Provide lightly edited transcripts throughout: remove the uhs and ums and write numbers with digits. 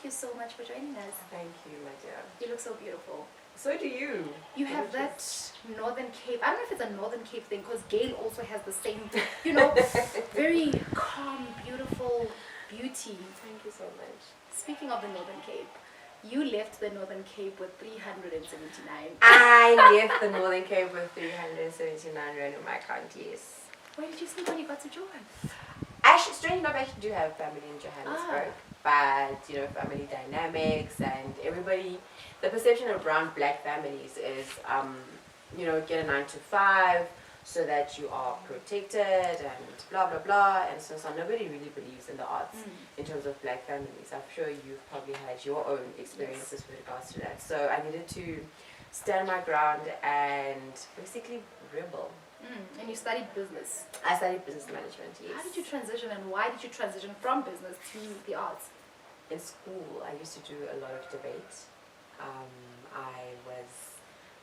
you so much for joining us. Thank you, my dear. You look so beautiful. So do you. You have that Northern Cape. I don't know if it's a Northern Cape thing, because Gail also has the same, you know, very calm, beautiful beauty. Thank you so much. Speaking of the Northern Cape, you left the Northern Cape with 379. I left the Northern Cape with 379 rand in my account, yes. Where did you sleep when you got to Joburg? Actually, strangely enough, I actually do have family in Johannesburg. But, you know, family dynamics and everybody, the perception around black families is, you know, get a 9 to 5 so that you are protected and blah, blah, blah. And so nobody really believes in the arts in terms of black families. I'm sure you've probably had your own experiences with regards to that. So I needed to stand my ground and basically rebel. And you studied business. I studied business management, yes. How did you transition, and why did you transition from business to the arts? In school, I used to do a lot of debate. I was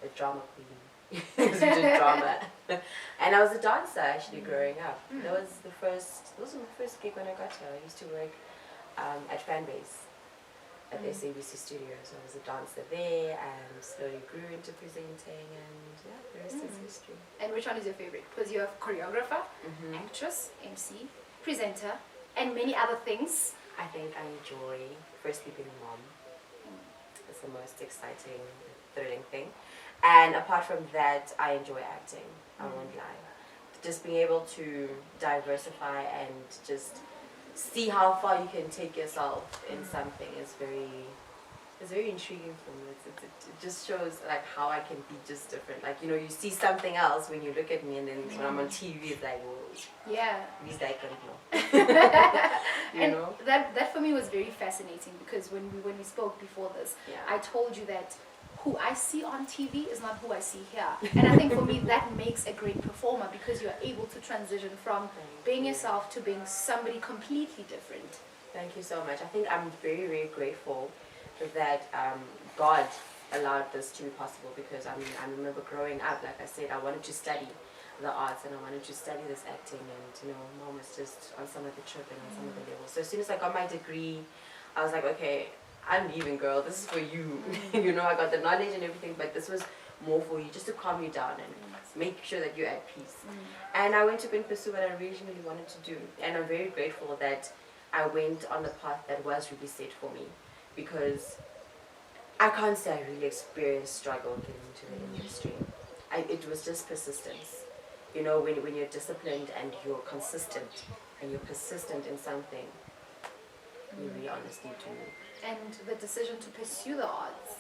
a drama queen. I was a drama. And I was a dancer actually growing up. That was my first gig when I got here. I used to work at Fanbase at the SABC studio. So I was a dancer there and slowly grew into presenting, and yeah, the rest is history. And which one is your favorite? Because you have choreographer, actress, MC, presenter, and many other things. I think I enjoy firstly being a mom. It's the most exciting, thrilling thing. And apart from that, I enjoy acting. I won't lie. Just being able to diversify and just see how far you can take yourself in something is very intriguing for me. It just shows like how I can be just different. Like, you know, you see something else when you look at me, and then when I'm on TV, it's like, whoa. Yeah. These guys don't know. You know? That for me was very fascinating, because when we spoke before this, I told you that who I see on TV is not who I see here. And I think for me that makes a great performer, because you're able to transition from being yourself to being somebody completely different. Thank you so much. I think I'm very, very grateful that God allowed this to be possible, because I remember growing up, like I said, I wanted to study the arts and I wanted to study this acting, and you know, mom was just on some of the trip and on some of the levels. So as soon as I got my degree, I was like, okay, I'm leaving, girl, this is for you. You know, I got the knowledge and everything, but this was more for you, just to calm you down and make sure that you're at peace. And I went to go and pursue what I originally wanted to do, and I'm very grateful that I went on the path that was really set for me, because I can't say I really experienced struggle getting into the industry. It was just persistence. You know, when you're disciplined and you're consistent and you're persistent in something, you really honestly do. And the decision to pursue the arts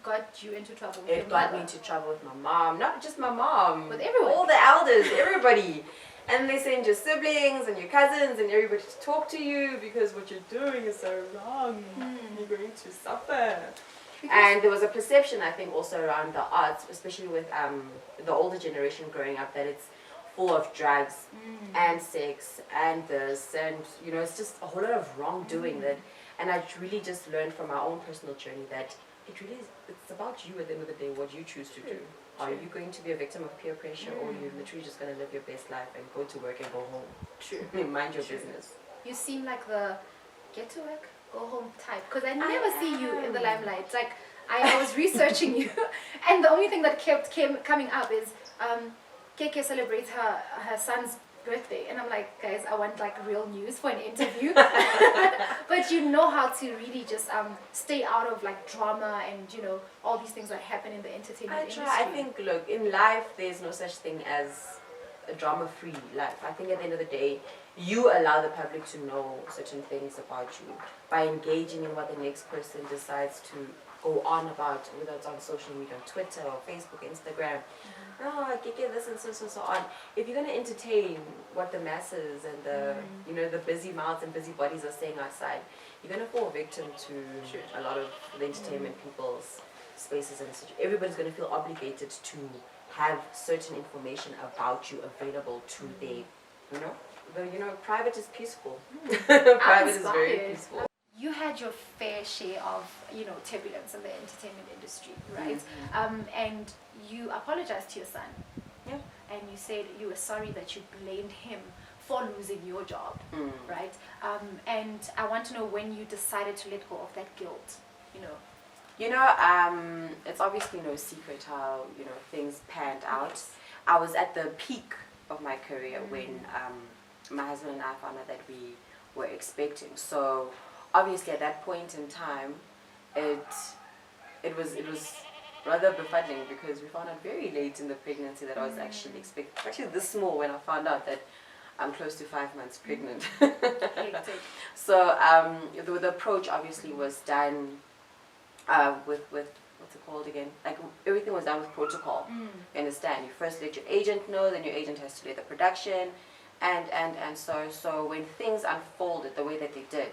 got you into trouble with It your got mother. me into trouble with my mom. Not just my mom. With everyone. All the elders, everybody. And they send your siblings and your cousins and everybody to talk to you, because what you're doing is so wrong. You're going to suffer. And there was a perception, I think, also around the arts, especially with the older generation growing up, that it's full of drugs and sex and this, and you know, it's just a whole lot of wrongdoing. And I really just learned from my own personal journey that it really is, it's about you at the end of the day, what you choose to do. Are you going to be a victim of peer pressure, or you're literally just going to live your best life and go to work and go home? True. Mind your business. You seem like the get to work, go home type, because I never see you in the limelight. Like, I was researching you, and the only thing that kept coming up is Keke celebrates her son's birthday, and I'm like, guys, I want like real news for an interview. But you know how to really just stay out of like drama and, you know, all these things that happen in the entertainment industry. I think, look, in life there's no such thing as a drama-free life. I think at the end of the day, you allow the public to know certain things about you by engaging in what the next person decides to go on about, whether it's on social media, on Twitter or Facebook, Instagram. Oh, Keke this and so on. If you're going to entertain what the masses and the you know, the busy mouths and busy bodies are saying outside, you're going to fall victim to a lot of the entertainment people's spaces, and everybody's going to feel obligated to have certain information about you available to their, you know, private is peaceful. Private is very peaceful. You had your fair share of, you know, turbulence in the entertainment industry, right? And you apologized to your son. Yeah. And you said you were sorry that you blamed him for losing your job, right? And I want to know when you decided to let go of that guilt, you know. It's obviously no secret how, things panned out. I was at the peak of my career when my husband and I found out that we were expecting. So obviously at that point in time, it was rather befuddling because we found out very late in the pregnancy that I was actually expecting. Actually this small when I found out that I'm close to 5 months pregnant. So the approach obviously was done with what's it called again? Like everything was done with protocol. You understand? You first let your agent know, then your agent has to let the production, and so when things unfolded the way that they did,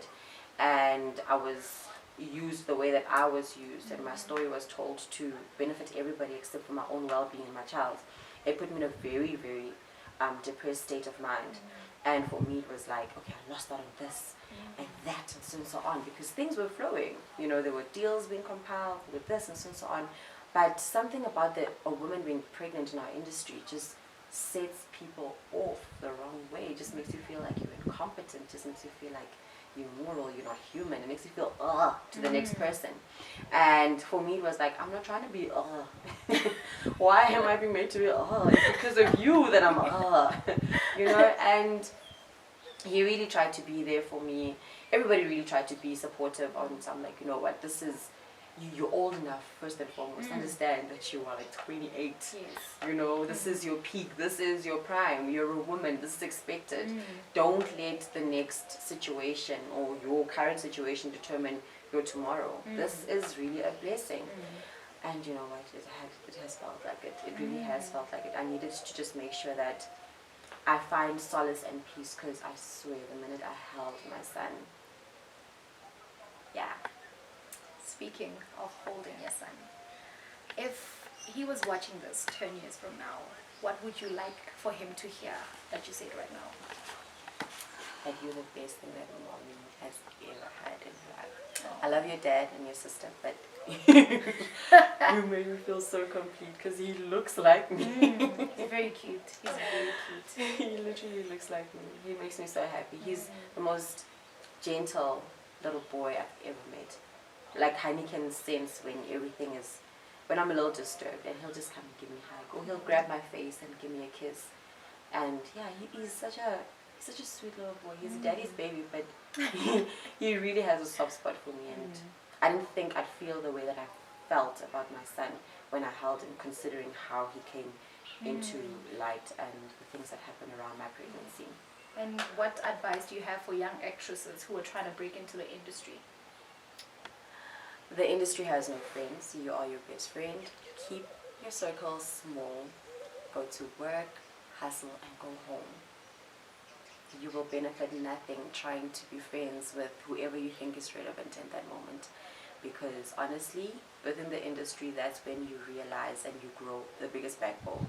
and I was used the way that I was used, and my story was told to benefit everybody except for my own well-being and my child, it put me in a very, very depressed state of mind. And for me, it was like, okay, I lost out on this and that and so on, because things were flowing. There were deals being compiled with this and so on. But something about a woman being pregnant in our industry just sets people off the wrong way. It just makes you feel like you're incompetent. It just makes you feel like you're immoral, you're not human. It makes you feel to the next person. And for me, it was like, I'm not trying to be why am I being made to be It's because of you that I'm and he really tried to be there for me. Everybody really tried to be supportive on some, like, you know what, this is, you're old enough, first and foremost. Understand that you are like 28. Yes. This is your peak, this is your prime, you're a woman, this is expected. Don't let the next situation or your current situation determine your tomorrow. This is really a blessing. And you know what, it has felt like it. It really has felt like it. I needed to just make sure that I find solace and peace, because I swear the minute I held my son, Speaking of holding your son, if he was watching this 10 years from now, what would you like for him to hear that you said right now? That you're the best thing that mommy has ever had in her life. I love your dad and your sister, but you made me feel so complete because he looks like me. He's very cute. He's very cute. He literally looks like me. He makes me so happy. He's the most gentle little boy I've ever met. Like Honey can sense when I'm a little disturbed, and he'll just come and give me a hug, or he'll grab my face and give me a kiss. And he's such a sweet little boy. He's daddy's baby, but he really has a soft spot for me. And I didn't think I'd feel the way that I felt about my son when I held him, considering how he came into light and the things that happened around my pregnancy. And what advice do you have for young actresses who are trying to break into the industry? The industry has no friends. You are your best friend. Keep your circle small. Go to work, hustle, and go home. You will benefit nothing trying to be friends with whoever you think is relevant in that moment. Because honestly, within the industry, that's when you realize and you grow the biggest backbone.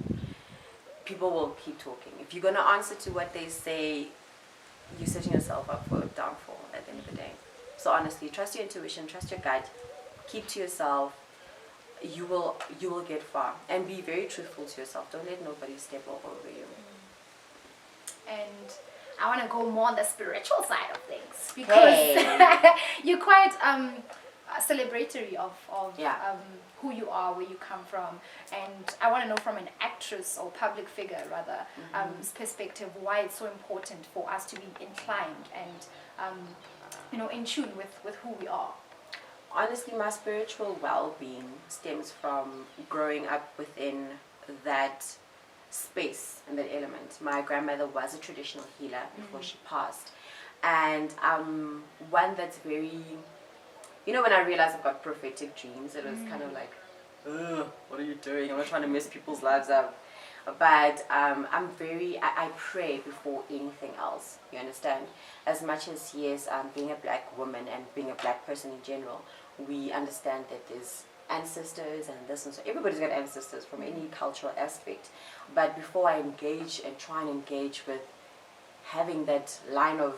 People will keep talking. If you're going to answer to what they say, you're setting yourself up for a downfall at the end of the day. So honestly, trust your intuition, trust your gut, keep to yourself. You will get far, and be very truthful to yourself. Don't let nobody step all over you. And I want to go more on the spiritual side of things, because you're quite celebratory of who you are, where you come from, and I want to know from an actress or public figure rather perspective why it's so important for us to be inclined and in tune with who we are. Honestly, my spiritual well-being stems from growing up within that space and that element. My grandmother was a traditional healer before she passed, and one that's very, when I realized I've got prophetic dreams, it was kind of like, what are you doing? I'm not trying to mess people's lives up. But I pray before anything else, you understand? As much as, yes, being a black woman and being a black person in general, we understand that there's ancestors and this and so. Everybody's got ancestors from any cultural aspect. But before I engage and try and engage with having that line of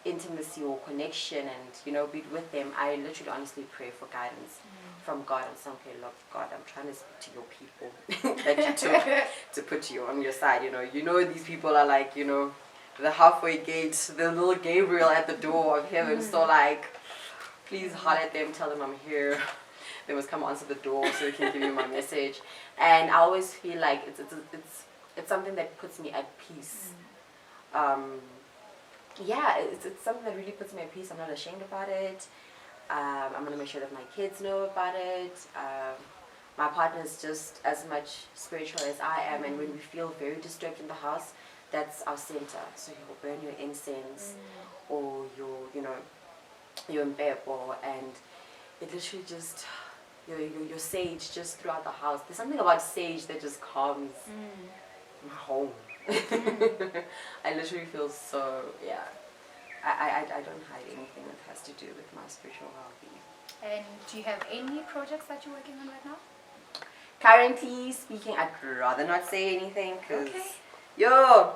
intimacy or connection and, be with them, I literally honestly pray for guidance from God and say, okay, look, God, I'm trying to speak to your people that you took to put you on your side. These people are like, the halfway gate, the little Gabriel at the door of heaven. So like, please holler at them, tell them I'm here. They must come answer the door so they can give you my message. And I always feel like it's something that puts me at peace. Yeah, it's something that really puts me at peace. I'm not ashamed about it. I'm gonna make sure that my kids know about it. My partner is just as much spiritual as I am, and when we feel very disturbed in the house, that's our center. So you'll burn your incense or your mpepho, and it literally just your sage just throughout the house. There's something about sage that just calms my home. I literally feel so, yeah. I don't hide anything that has to do with my spiritual well-being. And do you have any projects that you're working on right now? Currently speaking, I'd rather not say anything because, yo,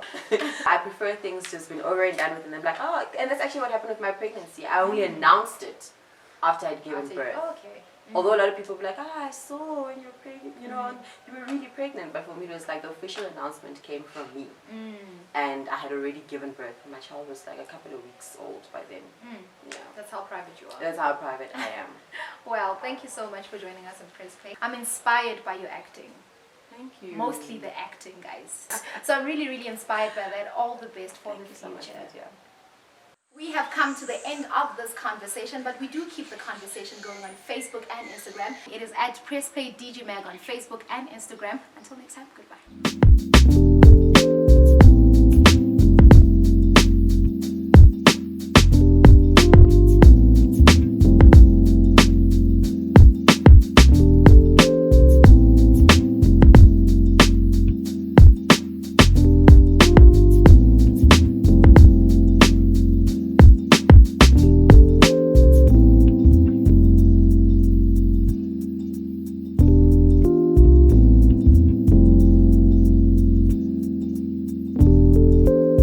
I prefer things just been over and done with, and I'm like, oh, and that's actually what happened with my pregnancy. I only announced it after I'd given birth. Oh, okay. Although a lot of people be like, I saw when you were pregnant, you know, and you were really pregnant. But for me, it was like the official announcement came from me. And I had already given birth. My child was like a couple of weeks old by then. Yeah. That's how private you are. That's how private I am. Well, thank you so much for joining us on Press Play. I'm inspired by your acting. Thank you. Mostly the acting, guys. So I'm really, really inspired by that. All the best for the future. So much, Lydia. We have come to the end of this conversation, but we do keep the conversation going on Facebook and Instagram. It is at Press Play DJ Mag on Facebook and Instagram. Until next time, goodbye.